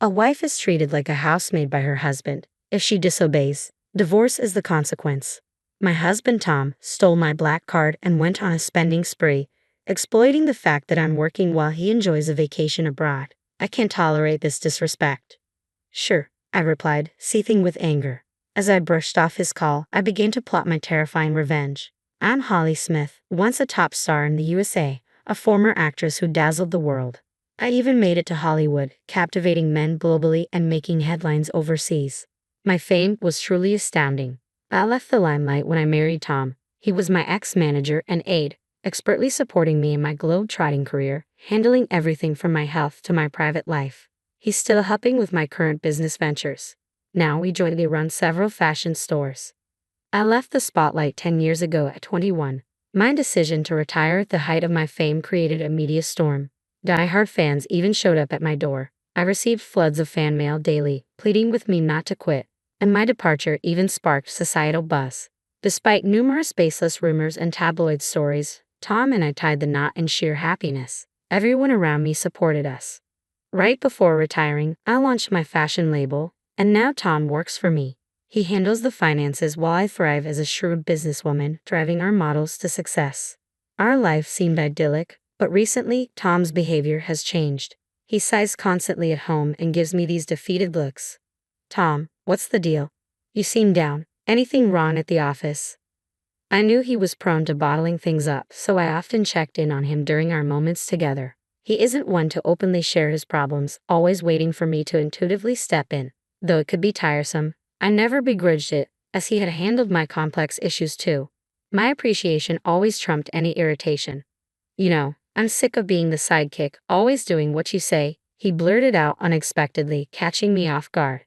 A wife is treated like a housemaid by her husband. If she disobeys, divorce is the consequence. My husband Tom stole my black card and went on a spending spree, exploiting the fact that I'm working while he enjoys a vacation abroad. I can't tolerate this disrespect. Sure, I replied, seething with anger. As I brushed off his call, I began to plot my terrifying revenge. I'm Holly Smith, once a top star in the USA, a former actress who dazzled the world. I even made it to Hollywood, captivating men globally and making headlines overseas. My fame was truly astounding. I left the limelight when I married Tom. He was my ex-manager and aide, expertly supporting me in my globe-trotting career, handling everything from my health to my private life. He's still helping with my current business ventures. Now we jointly run several fashion stores. I left the spotlight 10 years ago at 21. My decision to retire at the height of my fame created a media storm. Die-hard fans even showed up at my door. I received floods of fan mail daily, pleading with me not to quit, and my departure even sparked societal buzz. Despite numerous baseless rumors and tabloid stories, Tom and I tied the knot in sheer happiness. Everyone around me supported us. Right before retiring, I launched my fashion label, and now Tom works for me. He handles the finances while I thrive as a shrewd businesswoman, driving our models to success. Our life seemed idyllic, but recently, Tom's behavior has changed. He sighs constantly at home and gives me these defeated looks. Tom, what's the deal? You seem down. Anything wrong at the office? I knew he was prone to bottling things up, so I often checked in on him during our moments together. He isn't one to openly share his problems, always waiting for me to intuitively step in. Though it could be tiresome, I never begrudged it, as he had handled my complex issues too. My appreciation always trumped any irritation. You know, I'm sick of being the sidekick, always doing what you say, he blurted out unexpectedly, catching me off guard.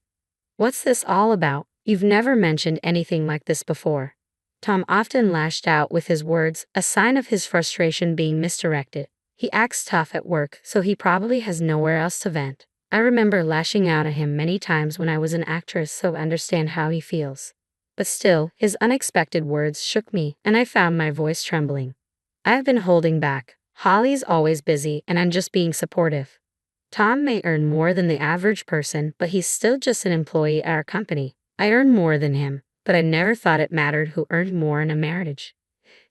What's this all about? You've never mentioned anything like this before. Tom often lashed out with his words, a sign of his frustration being misdirected. He acts tough at work, so he probably has nowhere else to vent. I remember lashing out at him many times when I was an actress, so I understand how he feels. But still, his unexpected words shook me, and I found my voice trembling. I've been holding back. Holly's always busy, and I'm just being supportive. Tom may earn more than the average person, but he's still just an employee at our company. I earn more than him, but I never thought it mattered who earned more in a marriage.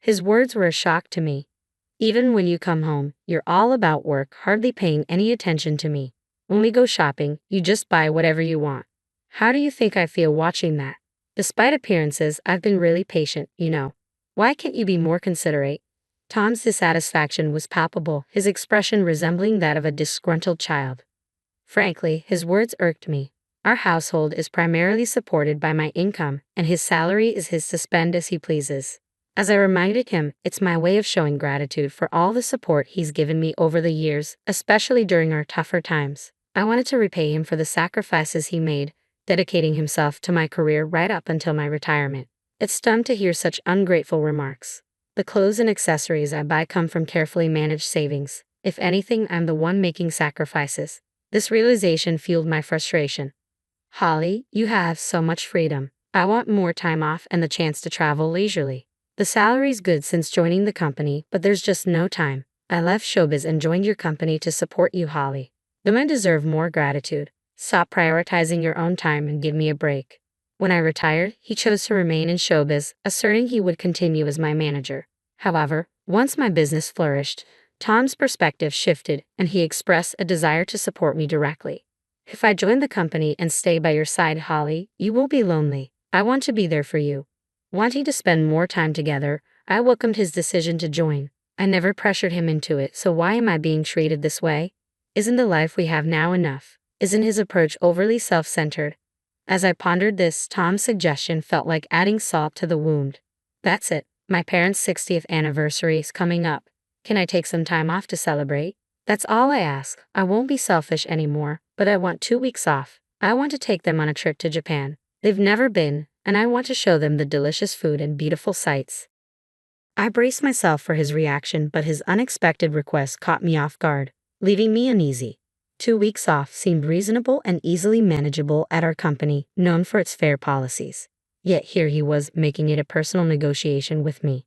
His words were a shock to me. Even when you come home, you're all about work, hardly paying any attention to me. When we go shopping, you just buy whatever you want. How do you think I feel watching that? Despite appearances, I've been really patient, you know. Why can't you be more considerate? Tom's dissatisfaction was palpable, his expression resembling that of a disgruntled child. Frankly, his words irked me. Our household is primarily supported by my income, and his salary is his to spend as he pleases. As I reminded him, it's my way of showing gratitude for all the support he's given me over the years, especially during our tougher times. I wanted to repay him for the sacrifices he made, dedicating himself to my career right up until my retirement. It stung to hear such ungrateful remarks. The clothes and accessories I buy come from carefully managed savings. If anything, I'm the one making sacrifices. This realization fueled my frustration. Holly, you have so much freedom. I want more time off and the chance to travel leisurely. The salary's good since joining the company, but there's just no time. I left showbiz and joined your company to support you, Holly. The men deserve more gratitude. Stop prioritizing your own time and give me a break. When I retired, he chose to remain in showbiz, asserting he would continue as my manager. However, once my business flourished, Tom's perspective shifted, and he expressed a desire to support me directly. If I join the company and stay by your side, Holly, you won't be lonely. I want to be there for you. Wanting to spend more time together, I welcomed his decision to join. I never pressured him into it, so why am I being treated this way? Isn't the life we have now enough? Isn't his approach overly self-centered? As I pondered this, Tom's suggestion felt like adding salt to the wound. That's it. My parents' 60th anniversary is coming up. Can I take some time off to celebrate? That's all I ask. I won't be selfish anymore, but I want 2 weeks off. I want to take them on a trip to Japan. They've never been, and I want to show them the delicious food and beautiful sights. I braced myself for his reaction, but his unexpected request caught me off guard, leaving me uneasy. 2 weeks off seemed reasonable and easily manageable at our company, known for its fair policies. Yet here he was, making it a personal negotiation with me.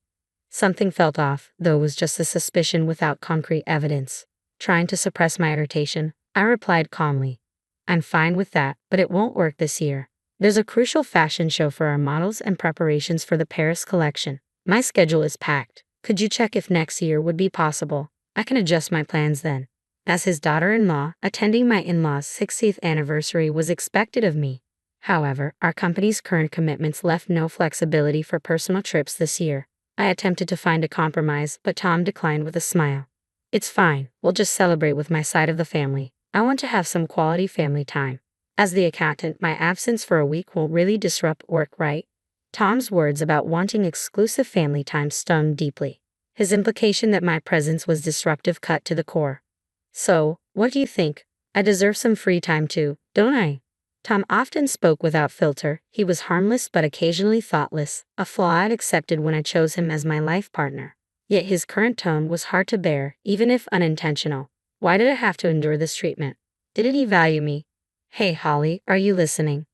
Something felt off, though it was just a suspicion without concrete evidence. Trying to suppress my irritation, I replied calmly, I'm fine with that, but it won't work this year. There's a crucial fashion show for our models and preparations for the Paris collection. My schedule is packed. Could you check if next year would be possible? I can adjust my plans then. As his daughter-in-law, attending my in-laws' 60th anniversary was expected of me. However, our company's current commitments left no flexibility for personal trips this year. I attempted to find a compromise, but Tom declined with a smile. It's fine, we'll just celebrate with my side of the family. I want to have some quality family time. As the accountant, my absence for a week won't really disrupt work, right? Tom's words about wanting exclusive family time stung deeply. His implication that my presence was disruptive cut to the core. So, what do you think? I deserve some free time too, don't I? Tom often spoke without filter. He was harmless but occasionally thoughtless, a flaw I'd accepted when I chose him as my life partner. Yet his current tone was hard to bear, even if unintentional. Why did I have to endure this treatment? Didn't he value me? Hey Holly, are you listening?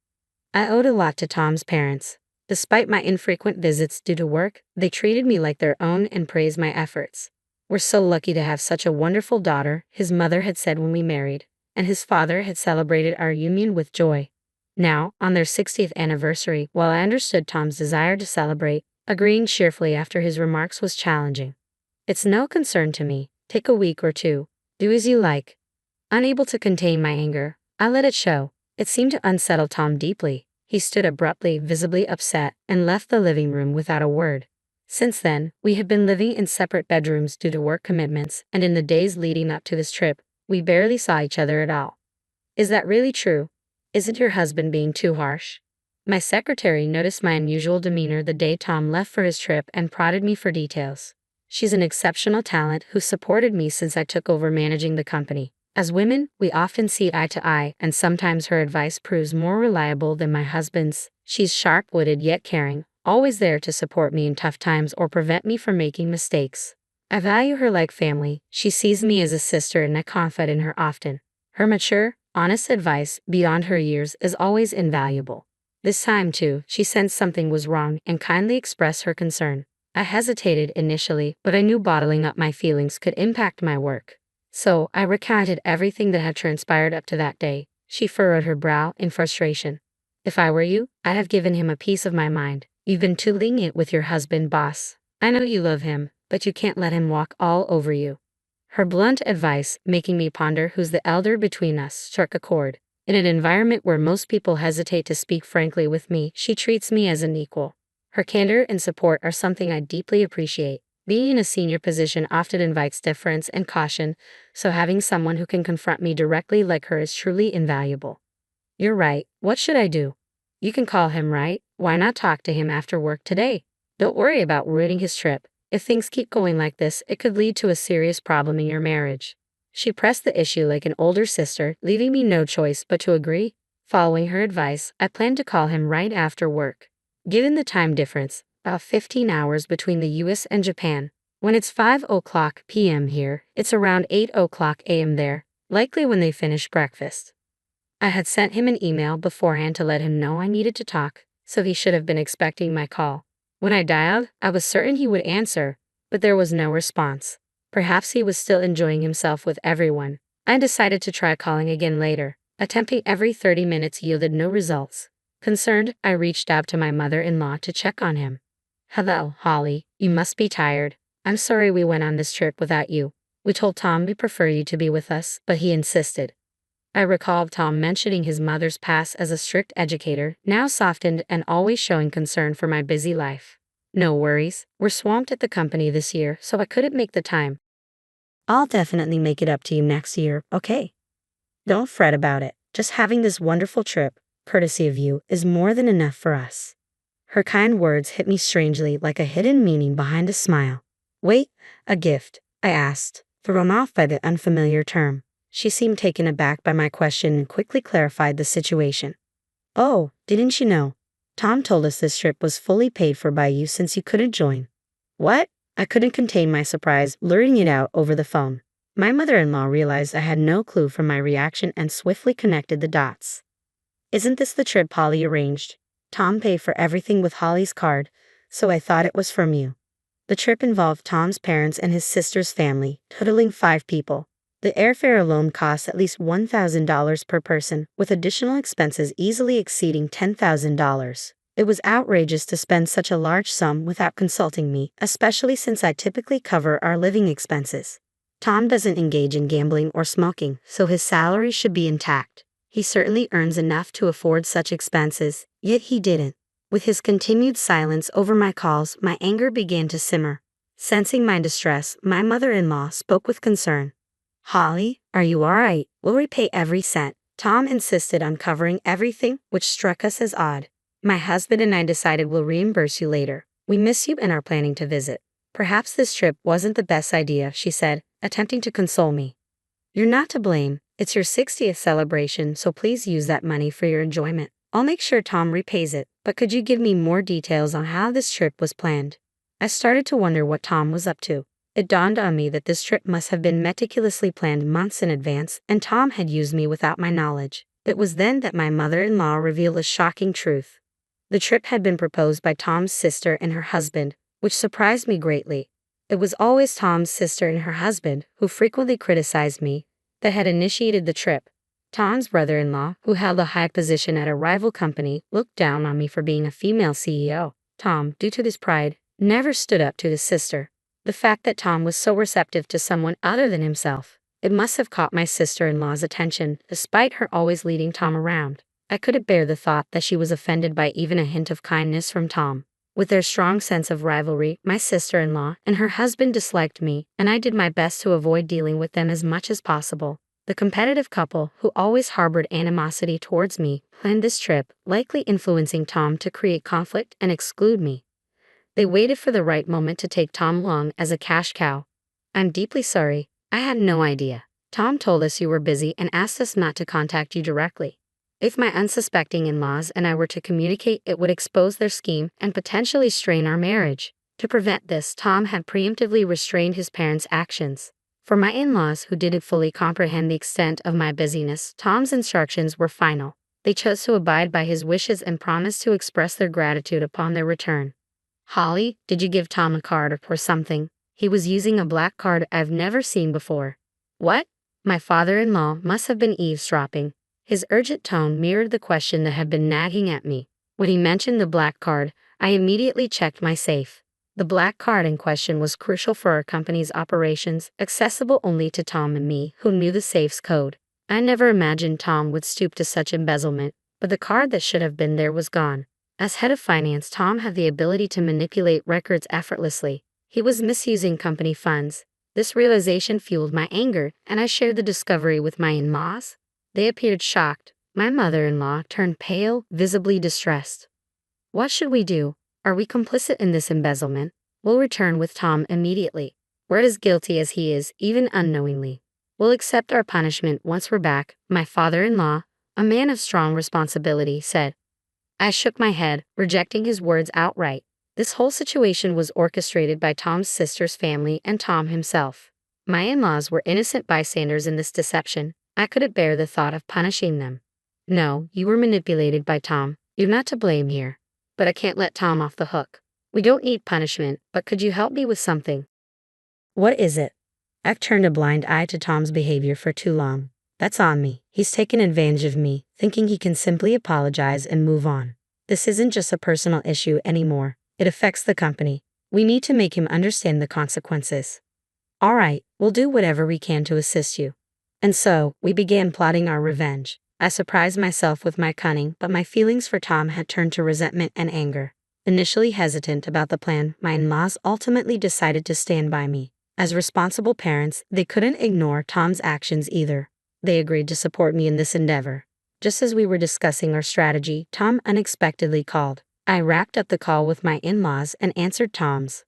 I owed a lot to Tom's parents. Despite my infrequent visits due to work, they treated me like their own and praised my efforts. We're so lucky to have such a wonderful daughter, his mother had said when we married, and his father had celebrated our union with joy. Now, on their 60th anniversary, while I understood Tom's desire to celebrate, agreeing cheerfully after his remarks was challenging. It's no concern to me. Take a week or two. Do as you like. Unable to contain my anger, I let it show. It seemed to unsettle Tom deeply. He stood abruptly, visibly upset, and left the living room without a word. Since then, we have been living in separate bedrooms due to work commitments, and in the days leading up to this trip, we barely saw each other at all. Is that really true? Isn't your husband being too harsh? My secretary noticed my unusual demeanor the day Tom left for his trip and prodded me for details. She's an exceptional talent who supported me since I took over managing the company. As women, we often see eye to eye, and sometimes her advice proves more reliable than my husband's. She's sharp-witted yet caring, always there to support me in tough times or prevent me from making mistakes. I value her like family. She sees me as a sister and I confide in her often. Her mature, honest advice, beyond her years, is always invaluable. This time, too, she sensed something was wrong and kindly expressed her concern. I hesitated initially, but I knew bottling up my feelings could impact my work. So, I recounted everything that had transpired up to that day. She furrowed her brow in frustration. If I were you, I'd have given him a piece of my mind. You've been too lenient with your husband, boss. I know you love him, but you can't let him walk all over you. Her blunt advice, making me ponder who's the elder between us, struck a chord. In an environment where most people hesitate to speak frankly with me, she treats me as an equal. Her candor and support are something I deeply appreciate. Being in a senior position often invites deference and caution, so having someone who can confront me directly like her is truly invaluable. You're right. What should I do? You can call him, right? Why not talk to him after work today? Don't worry about ruining his trip. If things keep going like this, it could lead to a serious problem in your marriage. She pressed the issue like an older sister, leaving me no choice but to agree. Following her advice, I planned to call him right after work. Given the time difference, about 15 hours between the US and Japan, when it's 5:00 p.m. here, it's around 8:00 a.m. there, likely when they finish breakfast. I had sent him an email beforehand to let him know I needed to talk, so he should have been expecting my call. When I dialed, I was certain he would answer, but there was no response. Perhaps he was still enjoying himself with everyone. I decided to try calling again later. Attempting every 30 minutes yielded no results. Concerned, I reached out to my mother-in-law to check on him. Hello, Holly. You must be tired. I'm sorry we went on this trip without you. We told Tom we prefer you to be with us, but he insisted. I recalled Tom mentioning his mother's past as a strict educator, now softened and always showing concern for my busy life. No worries. We're swamped at the company this year, so I couldn't make the time. I'll definitely make it up to you next year, okay? Don't fret about it. Just having this wonderful trip, courtesy of you, is more than enough for us. Her kind words hit me strangely like a hidden meaning behind a smile. Wait, a gift? I asked, thrown off by the unfamiliar term. She seemed taken aback by my question and quickly clarified the situation. Oh, didn't you know? Tom told us this trip was fully paid for by you since you couldn't join. What? I couldn't contain my surprise, blurting it out over the phone. My mother-in-law realized I had no clue from my reaction and swiftly connected the dots. Isn't this the trip Holly arranged? Tom paid for everything with Holly's card, so I thought it was from you. The trip involved Tom's parents and his sister's family, totaling 5 people. The airfare alone cost at least $1,000 per person, with additional expenses easily exceeding $10,000. It was outrageous to spend such a large sum without consulting me, especially since I typically cover our living expenses. Tom doesn't engage in gambling or smoking, so his salary should be intact. He certainly earns enough to afford such expenses, yet he didn't. With his continued silence over my calls, my anger began to simmer. Sensing my distress, my mother-in-law spoke with concern. "Holly, are you all right? We'll repay every cent." Tom insisted on covering everything, which struck us as odd. "My husband and I decided we'll reimburse you later. We miss you and are planning to visit." "Perhaps this trip wasn't the best idea," she said, attempting to console me. "You're not to blame. It's your 60th celebration, so please use that money for your enjoyment. I'll make sure Tom repays it, but could you give me more details on how this trip was planned?" I started to wonder what Tom was up to. It dawned on me that this trip must have been meticulously planned months in advance, and Tom had used me without my knowledge. It was then that my mother-in-law revealed a shocking truth. The trip had been proposed by Tom's sister and her husband, which surprised me greatly. It was always Tom's sister and her husband, who frequently criticized me, that had initiated the trip. Tom's brother-in-law, who held a high position at a rival company, looked down on me for being a female CEO. Tom, due to his pride, never stood up to his sister. The fact that Tom was so receptive to someone other than himself, it must have caught my sister-in-law's attention, despite her always leading Tom around. I couldn't bear the thought that she was offended by even a hint of kindness from Tom. With their strong sense of rivalry, my sister-in-law and her husband disliked me, and I did my best to avoid dealing with them as much as possible. The competitive couple, who always harbored animosity towards me, planned this trip, likely influencing Tom to create conflict and exclude me. They waited for the right moment to take Tom along as a cash cow. "I'm deeply sorry. I had no idea. Tom told us you were busy and asked us not to contact you directly. If my unsuspecting in-laws and I were to communicate, it would expose their scheme and potentially strain our marriage." To prevent this, Tom had preemptively restrained his parents' actions. For my in-laws, who didn't fully comprehend the extent of my busyness, Tom's instructions were final. They chose to abide by his wishes and promised to express their gratitude upon their return. "Holly, did you give Tom a card or something? He was using a black card I've never seen before." "What?" My father-in-law must have been eavesdropping. His urgent tone mirrored the question that had been nagging at me. When he mentioned the black card, I immediately checked my safe. The black card in question was crucial for our company's operations, accessible only to Tom and me, who knew the safe's code. I never imagined Tom would stoop to such embezzlement, but the card that should have been there was gone. As head of finance, Tom had the ability to manipulate records effortlessly. He was misusing company funds. This realization fueled my anger, and I shared the discovery with my in-laws. They appeared shocked. My mother-in-law turned pale, visibly distressed. "What should we do? Are we complicit in this embezzlement?" "We'll return with Tom immediately. We're as guilty as he is, even unknowingly. We'll accept our punishment once we're back," my father-in-law, a man of strong responsibility, said. I shook my head, rejecting his words outright. This whole situation was orchestrated by Tom's sister's family and Tom himself. My in-laws were innocent bystanders in this deception. I couldn't bear the thought of punishing them. "No, you were manipulated by Tom. You're not to blame here. But I can't let Tom off the hook. We don't need punishment, but could you help me with something?" "What is it?" I've turned a blind eye to Tom's behavior for too long. That's on me. He's taken advantage of me, thinking he can simply apologize and move on. This isn't just a personal issue anymore. It affects the company. We need to make him understand the consequences. "All right, we'll do whatever we can to assist you." And so, we began plotting our revenge. I surprised myself with my cunning, but my feelings for Tom had turned to resentment and anger. Initially hesitant about the plan, my in-laws ultimately decided to stand by me. As responsible parents, they couldn't ignore Tom's actions either. They agreed to support me in this endeavor. Just as we were discussing our strategy, Tom unexpectedly called. I wrapped up the call with my in-laws and answered Tom's.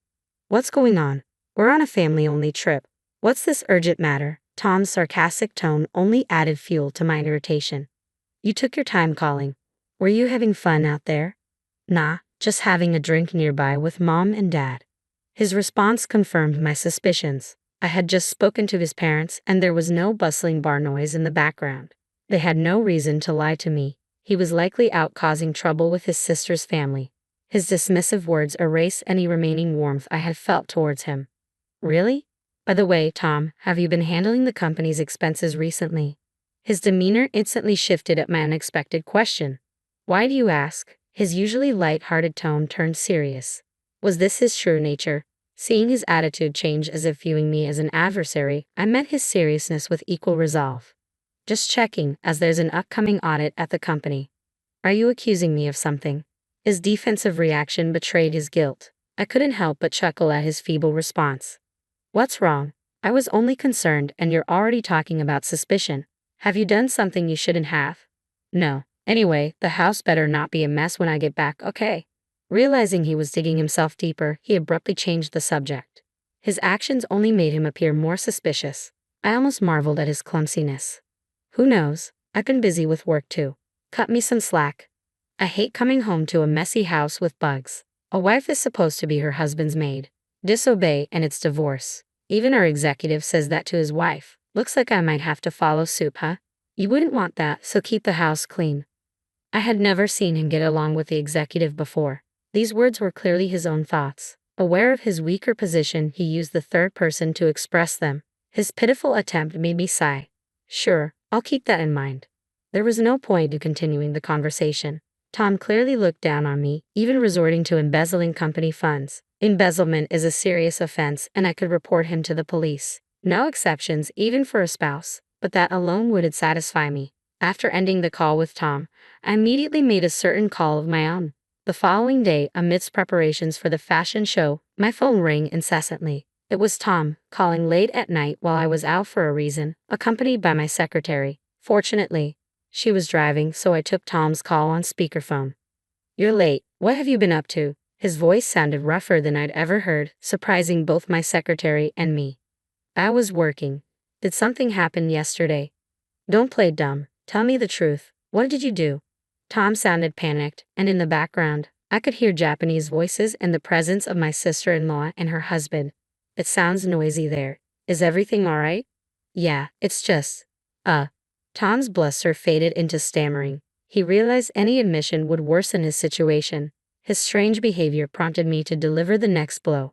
"What's going on? We're on a family-only trip. What's this urgent matter?" Tom's sarcastic tone only added fuel to my irritation. "You took your time calling. Were you having fun out there?" "Nah, just having a drink nearby with Mom and Dad." His response confirmed my suspicions. I had just spoken to his parents, and there was no bustling bar noise in the background. They had no reason to lie to me. He was likely out causing trouble with his sister's family. His dismissive words erased any remaining warmth I had felt towards him. "Really? By the way, Tom, have you been handling the company's expenses recently? His demeanor instantly shifted at my unexpected question. Why do you ask? His usually light-hearted tone turned serious. Was this his true nature? Seeing his attitude change as if viewing me as an adversary, I met his seriousness with equal resolve. Just checking, as there's an upcoming audit at the company. Are you accusing me of something? His defensive reaction betrayed his guilt. I couldn't help but chuckle at his feeble response. What's wrong? I was only concerned, and you're already talking about suspicion. Have you done something you shouldn't have? No. Anyway, the house better not be a mess when I get back, okay? Realizing he was digging himself deeper, he abruptly changed the subject. His actions only made him appear more suspicious. I almost marveled at his clumsiness. Who knows? I've been busy with work too. Cut me some slack. I hate coming home to a messy house with bugs. A wife is supposed to be her husband's maid. Disobey and it's divorce. Even our executive says that to his wife. Looks like I might have to follow suit, huh? You wouldn't want that, so keep the house clean. I had never seen him get along with the executive before. These words were clearly his own thoughts. Aware of his weaker position, he used the third person to express them. His pitiful attempt made me sigh. Sure, I'll keep that in mind. There was no point in continuing the conversation. Tom clearly looked down on me, even resorting to embezzling company funds. Embezzlement is a serious offense, and I could report him to the police. No exceptions, even for a spouse, but that alone wouldn't satisfy me. After ending the call with Tom, I immediately made a certain call of my own. The following day, amidst preparations for the fashion show, my phone rang incessantly. It was Tom, calling late at night while I was out for a reason, accompanied by my secretary. Fortunately, she was driving, so I took Tom's call on speakerphone. You're late. What have you been up to? His voice sounded rougher than I'd ever heard, surprising both my secretary and me. I was working. Did something happen yesterday? Don't play dumb. Tell me the truth. What did you do? Tom sounded panicked, and in the background, I could hear Japanese voices and the presence of my sister-in-law and her husband. It sounds noisy there. Is everything all right? Yeah, it's just, Tom's bluster faded into stammering. He realized any admission would worsen his situation. His strange behavior prompted me to deliver the next blow.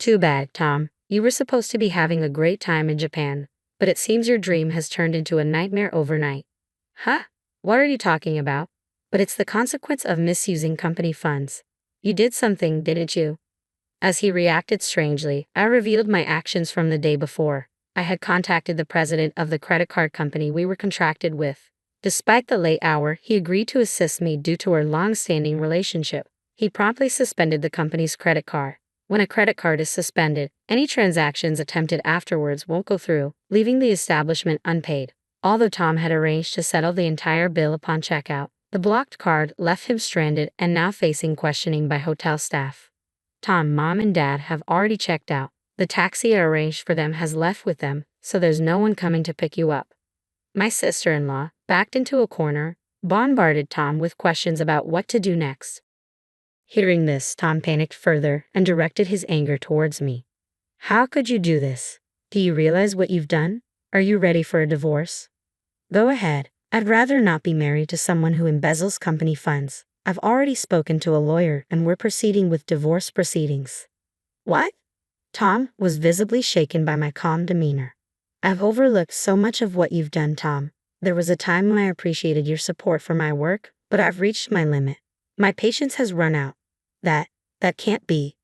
Too bad, Tom. You were supposed to be having a great time in Japan, but it seems your dream has turned into a nightmare overnight. Huh? What are you talking about? But it's the consequence of misusing company funds. You did something, didn't you? As he reacted strangely, I revealed my actions from the day before. I had contacted the president of the credit card company we were contracted with. Despite the late hour, he agreed to assist me due to our long-standing relationship. He promptly suspended the company's credit card. When a credit card is suspended, any transactions attempted afterwards won't go through, leaving the establishment unpaid. Although Tom had arranged to settle the entire bill upon checkout, the blocked card left him stranded and now facing questioning by hotel staff. Tom, Mom, and Dad have already checked out. The taxi I arranged for them has left with them, so there's no one coming to pick you up. My sister-in-law, backed into a corner, bombarded Tom with questions about what to do next. Hearing this, Tom panicked further and directed his anger towards me. How could you do this? Do you realize what you've done? Are you ready for a divorce? Go ahead. I'd rather not be married to someone who embezzles company funds. I've already spoken to a lawyer and we're proceeding with divorce proceedings. What? Tom was visibly shaken by my calm demeanor. I've overlooked so much of what you've done, Tom. There was a time when I appreciated your support for my work, but I've reached my limit. My patience has run out. That can't be.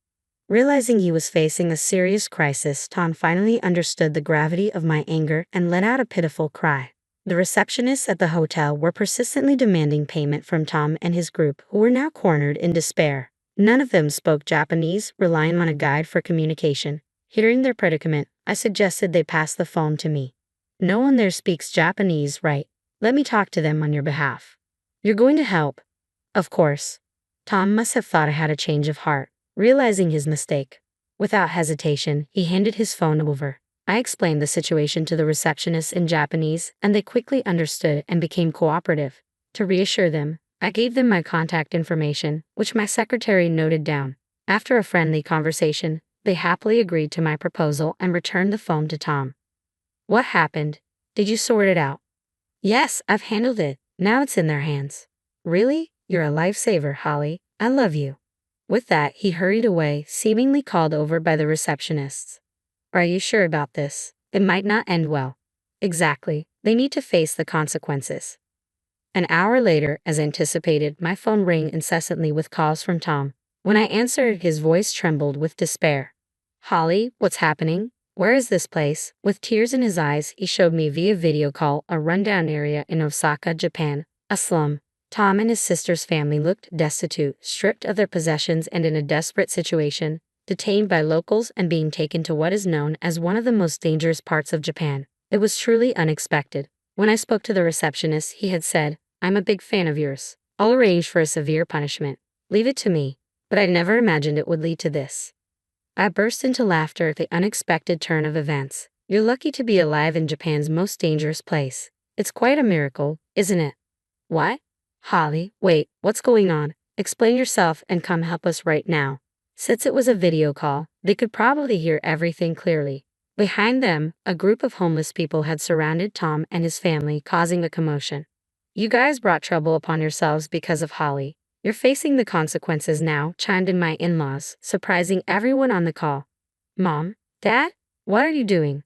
Realizing he was facing a serious crisis, Tom finally understood the gravity of my anger and let out a pitiful cry. The receptionists at the hotel were persistently demanding payment from Tom and his group, who were now cornered in despair. None of them spoke Japanese, relying on a guide for communication. Hearing their predicament, I suggested they pass the phone to me. No one there speaks Japanese, right? Let me talk to them on your behalf. You're going to help? Of course. Tom must have thought I had a change of heart, realizing his mistake. Without hesitation, he handed his phone over. I explained the situation to the receptionists in Japanese, and they quickly understood and became cooperative. To reassure them, I gave them my contact information, which my secretary noted down. After a friendly conversation, they happily agreed to my proposal and returned the phone to Tom. What happened? Did you sort it out? Yes, I've handled it. Now it's in their hands. Really? You're a lifesaver, Holly. I love you. With that, he hurried away, seemingly called over by the receptionists. Are you sure about this? It might not end well. Exactly. They need to face the consequences. An hour later, as anticipated, my phone rang incessantly with calls from Tom. When I answered, his voice trembled with despair. Holly, what's happening? Where is this place? With tears in his eyes, he showed me via video call a rundown area in Osaka, Japan, a slum. Tom and his sister's family looked destitute, stripped of their possessions and in a desperate situation, detained by locals and being taken to what is known as one of the most dangerous parts of Japan. It was truly unexpected. When I spoke to the receptionist, he had said, "I'm a big fan of yours. I'll arrange for a severe punishment. Leave it to me." But I'd never imagined it would lead to this. I burst into laughter at the unexpected turn of events. You're lucky to be alive in Japan's most dangerous place. It's quite a miracle, isn't it? What? Holly, wait, what's going on? Explain yourself and come help us right now. Since it was a video call, they could probably hear everything clearly. Behind them, a group of homeless people had surrounded Tom and his family, causing a commotion. You guys brought trouble upon yourselves because of Holly. You're facing the consequences now, chimed in my in-laws, surprising everyone on the call. Mom? Dad? What are you doing?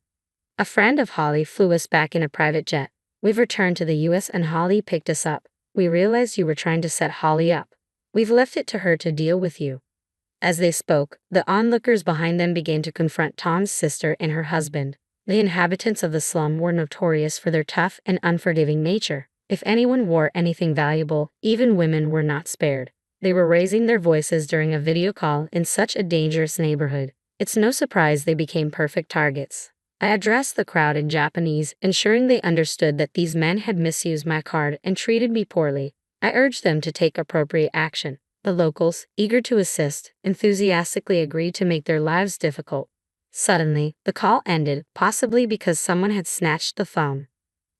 A friend of Holly flew us back in a private jet. We've returned to the US and Holly picked us up. We realized you were trying to set Holly up. We've left it to her to deal with you. As they spoke, the onlookers behind them began to confront Tom's sister and her husband. The inhabitants of the slum were notorious for their tough and unforgiving nature. If anyone wore anything valuable, even women were not spared. They were raising their voices during a video call in such a dangerous neighborhood. It's no surprise they became perfect targets. I addressed the crowd in Japanese, ensuring they understood that these men had misused my card and treated me poorly. I urged them to take appropriate action. The locals, eager to assist, enthusiastically agreed to make their lives difficult. Suddenly, the call ended, possibly because someone had snatched the phone.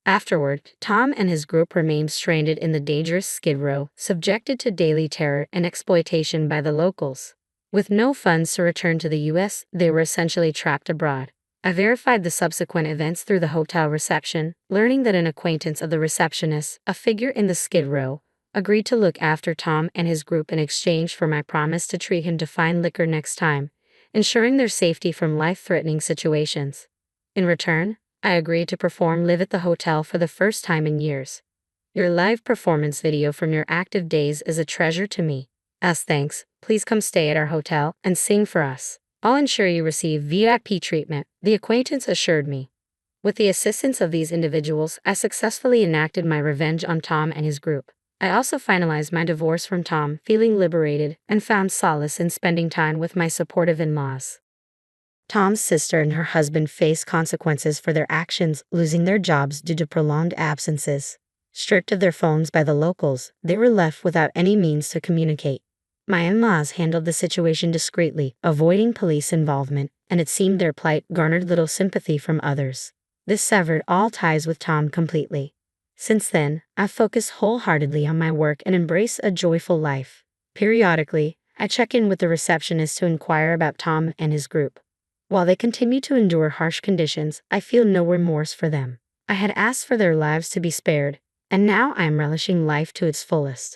Afterward, Tom and his group remained stranded in the dangerous Skid Row, subjected to daily terror and exploitation by the locals. With no funds to return to the US, they were essentially trapped abroad. I verified the subsequent events through the hotel reception, learning that an acquaintance of the receptionist, a figure in the Skid Row, agreed to look after Tom and his group in exchange for my promise to treat him to fine liquor next time, ensuring their safety from life-threatening situations. In return, I agreed to perform live at the hotel for the first time in years. Your live performance video from your active days is a treasure to me. As thanks, please come stay at our hotel and sing for us. I'll ensure you receive VIP treatment, the acquaintance assured me. With the assistance of these individuals, I successfully enacted my revenge on Tom and his group. I also finalized my divorce from Tom, feeling liberated, and found solace in spending time with my supportive in-laws. Tom's sister and her husband faced consequences for their actions, losing their jobs due to prolonged absences. Stripped of their phones by the locals, they were left without any means to communicate. My in-laws handled the situation discreetly, avoiding police involvement, and it seemed their plight garnered little sympathy from others. This severed all ties with Tom completely. Since then, I've focused wholeheartedly on my work and embrace a joyful life. Periodically, I check in with the receptionist to inquire about Tom and his group. While they continue to endure harsh conditions, I feel no remorse for them. I had asked for their lives to be spared, and now I am relishing life to its fullest.